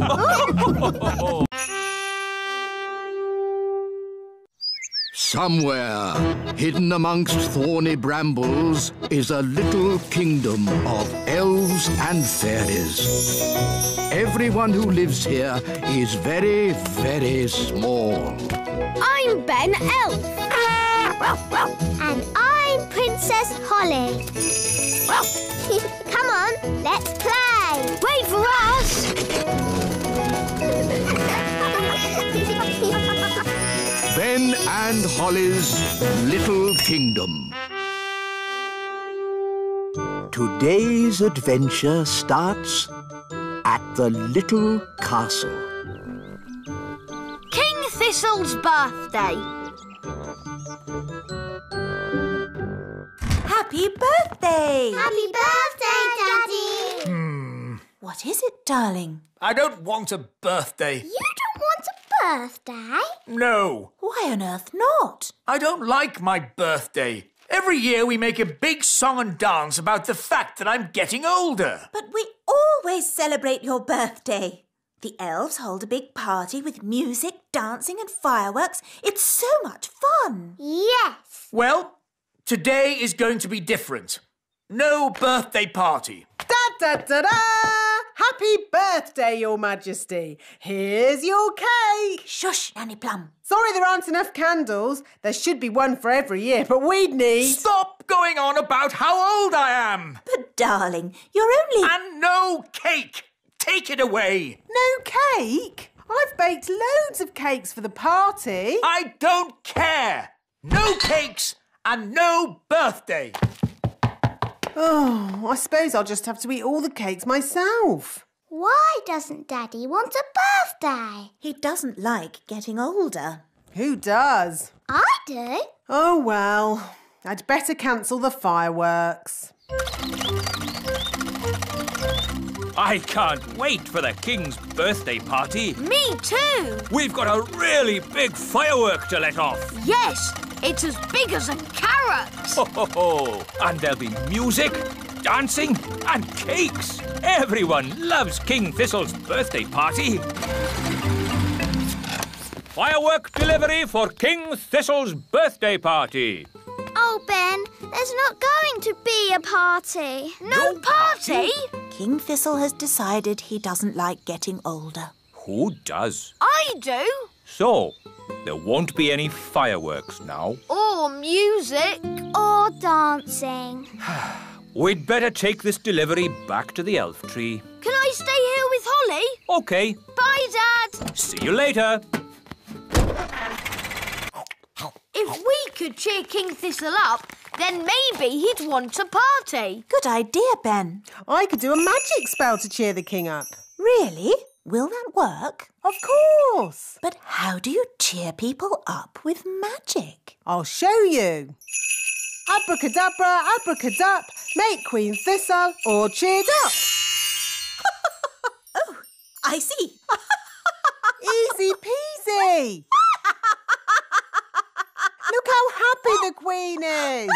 Somewhere, hidden amongst thorny brambles, is a little kingdom of elves and fairies. Everyone who lives here is very, very small. I'm Ben Elf. And I'm Princess Holly. Come on, let's play. Wait for us. Ben and Holly's Little Kingdom. Today's adventure starts at the little castle. King Thistle's birthday. Happy birthday! Happy birthday, Daddy! What is it, darling? I don't want a birthday. You don't want a birthday? No, Why on earth not? I don't like my birthday. Every year we make a big song and dance about the fact that I'm getting older. But we always celebrate your birthday. The elves hold a big party with music, dancing and fireworks. It's so much fun. Yes. Well, Today is going to be different. No birthday party. Da-da-da-da! Happy birthday, Your Majesty. Here's your cake. Shush, Nanny Plum. Sorry there aren't enough candles. There should be one for every year, but we'd need... Stop going on about how old I am. But, darling, you're only... And no cake. Take it away. No cake? I've baked loads of cakes for the party. I don't care. No cakes and no birthday. Oh, I suppose I'll just have to eat all the cakes myself. Why doesn't Daddy want a birthday? He doesn't like getting older. Who does? I do. Oh, well, I'd better cancel the fireworks. I can't wait for the King's birthday party. Me too. We've got a really big firework to let off. Yes, it's as big as a carrot. Ho, ho, ho. And there'll be music, dancing and cakes. Everyone loves King Thistle's birthday party. Firework delivery for King Thistle's birthday party. Oh, Ben, there's not going to be a party. No party? King Thistle has decided he doesn't like getting older. Who does? I do. So, there won't be any fireworks now. Or music. Or dancing. We'd better take this delivery back to the elf tree. Can I stay here with Holly? OK. Bye, Dad. See you later. If we could cheer King Thistle up, then maybe he'd want a party. Good idea, Ben. I could do a magic spell to cheer the king up. Really? Will that work? Of course. But how do you cheer people up with magic? I'll show you. Abracadabra, abracadab, make Queen Thistle all cheered up. Oh, I see. Easy peasy. Look how happy the Queen is.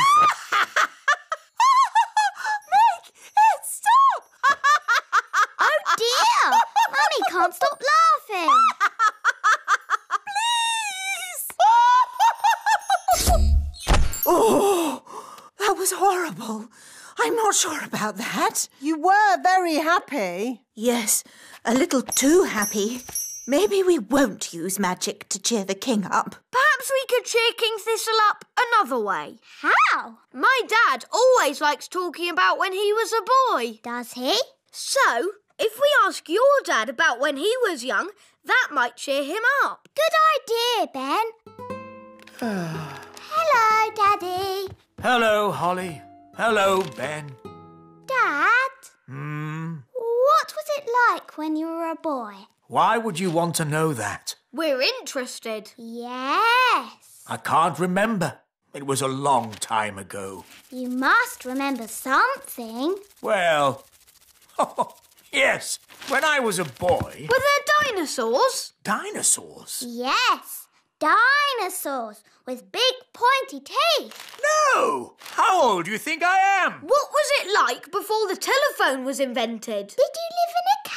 Make it stop! Oh, dear. Mummy can't stop laughing. Please! Oh, that was horrible. I'm not sure about that. You were very happy. Yes, a little too happy. Maybe we won't use magic to cheer the king up. Perhaps we could cheer King Thistle up another way. How? My dad always likes talking about when he was a boy. Does he? So, if we ask your dad about when he was young, that might cheer him up. Good idea, Ben. Hello, Daddy. Hello, Holly. Hello, Ben. Dad? What was it like when you were a boy? Why would you want to know that? We're interested. Yes. I can't remember. It was a long time ago. You must remember something. Well, yes. When I was a boy... Were there dinosaurs? Dinosaurs? Yes. Dinosaurs with big pointy teeth. No! How old do you think I am? What was it like before the telephone was invented? Did you live in a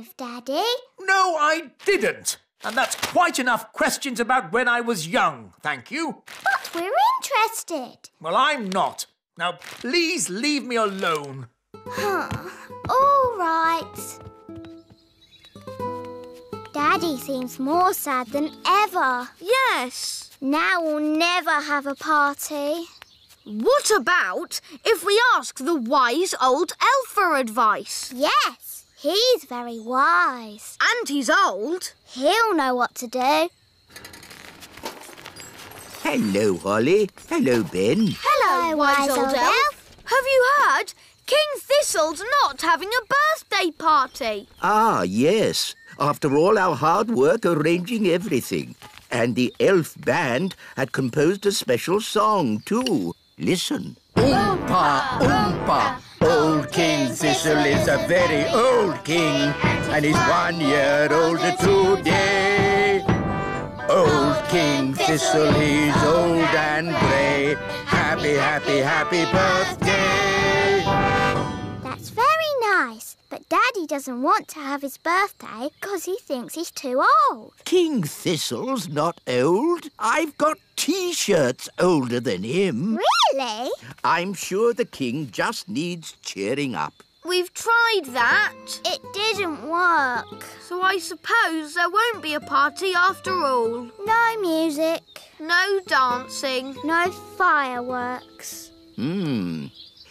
cave, Daddy? No, I didn't. And that's quite enough questions about when I was young, thank you. But we're interested. Well, I'm not. Now, please leave me alone. All right. Daddy seems more sad than ever. Yes. Now we'll never have a party. What about if we ask the wise old elf for advice? Yes, he's very wise. And he's old. He'll know what to do. Hello, Holly. Hello, Ben. Hello, wise old elf. Have you heard? King Thistle's not having a birthday party. Ah, yes. After all our hard work arranging everything. And the elf band had composed a special song, too. Listen. Oompa, oompa, old King Thistle is a very old king, and he's 1 year older today. Old King Thistle, he's old and grey. Happy, happy, happy birthday. That's very nice, but But Daddy doesn't want to have his birthday because he thinks he's too old. King Thistle's not old. I've got T-shirts older than him. Really? I'm sure the king just needs cheering up. We've tried that. It didn't work. So I suppose there won't be a party after all. No music. No dancing. No fireworks.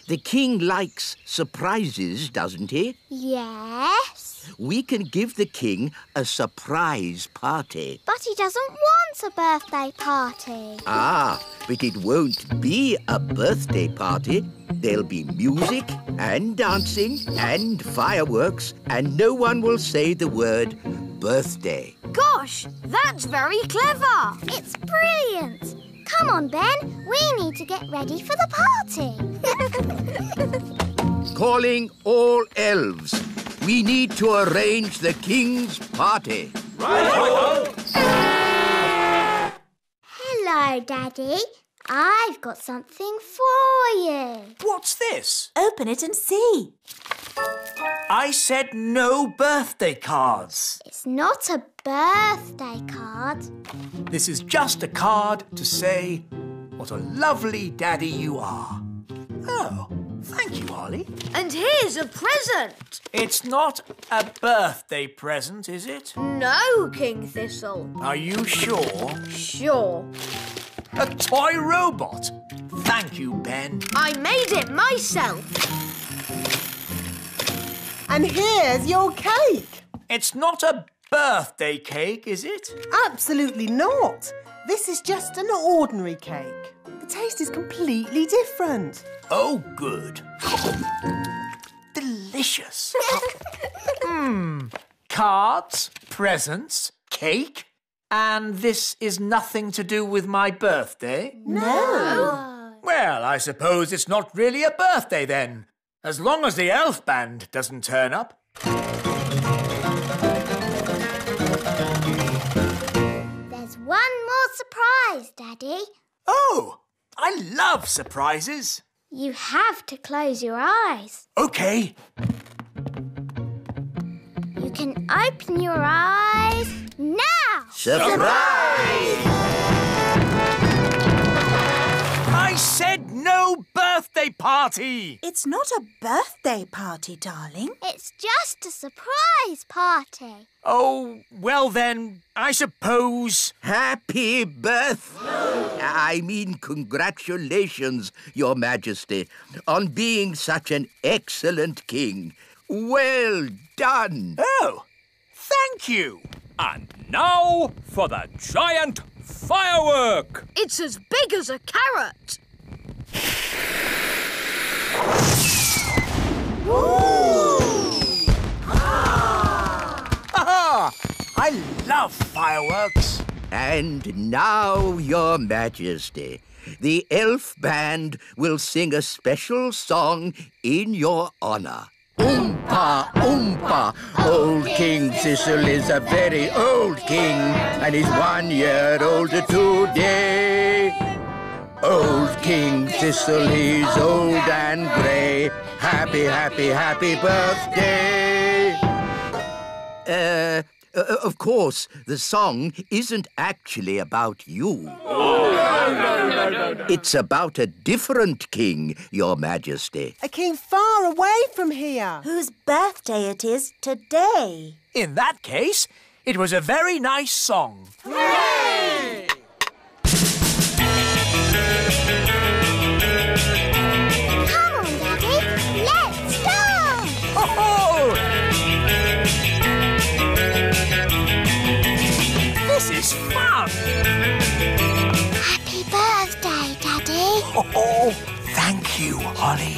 The king likes surprises, doesn't he? Yes. We can give the king a surprise party. But he doesn't want a birthday party. Ah, but it won't be a birthday party. There'll be music and dancing and fireworks, and no one will say the word birthday. Gosh, that's very clever. It's brilliant. Come on, Ben. We need to get ready for the party. Calling all elves. We need to arrange the king's party. Hello, Daddy. I've got something for you. What's this? Open it and see. I said no birthday cards. It's not a birthday card. This is just a card to say what a lovely daddy you are. Oh, thank you, Holly. And here's a present. It's not a birthday present, is it? No, King Thistle. Are you sure? Sure. A toy robot. Thank you, Ben. I made it myself. And here's your cake. It's not a birthday cake, is it? Absolutely not. This is just an ordinary cake. The taste is completely different. Oh, good. Delicious. Cards, presents, cake, and this is nothing to do with my birthday? No. Well, I suppose it's not really a birthday then, as long as the elf band doesn't turn up. There's one more surprise, Daddy. Oh, I love surprises. You have to close your eyes. OK. You can open your eyes now. Surprise! I said no birthday party. It's not a birthday party, darling. It's just a surprise party. Oh, well then, I suppose... Happy I mean, congratulations, Your Majesty, on being such an excellent king. Well done. Oh, thank you. And now for the giant firework. It's as big as a carrot. I love fireworks. And now, Your Majesty, the elf band will sing a special song in your honour. Oompa, oompa, old King Thistle is a very old king, and he's 1 year older today. Old King Thistle, he's old and grey. Happy, happy, happy birthday. Of course, the song isn't actually about you. It's about a different king, Your Majesty. A king far away from here. Whose birthday it is today. In that case, it was a very nice song. Hooray! Come on, Daddy. Let's dance. Oh! This is fun. Happy birthday, Daddy. Oh, thank you, Holly.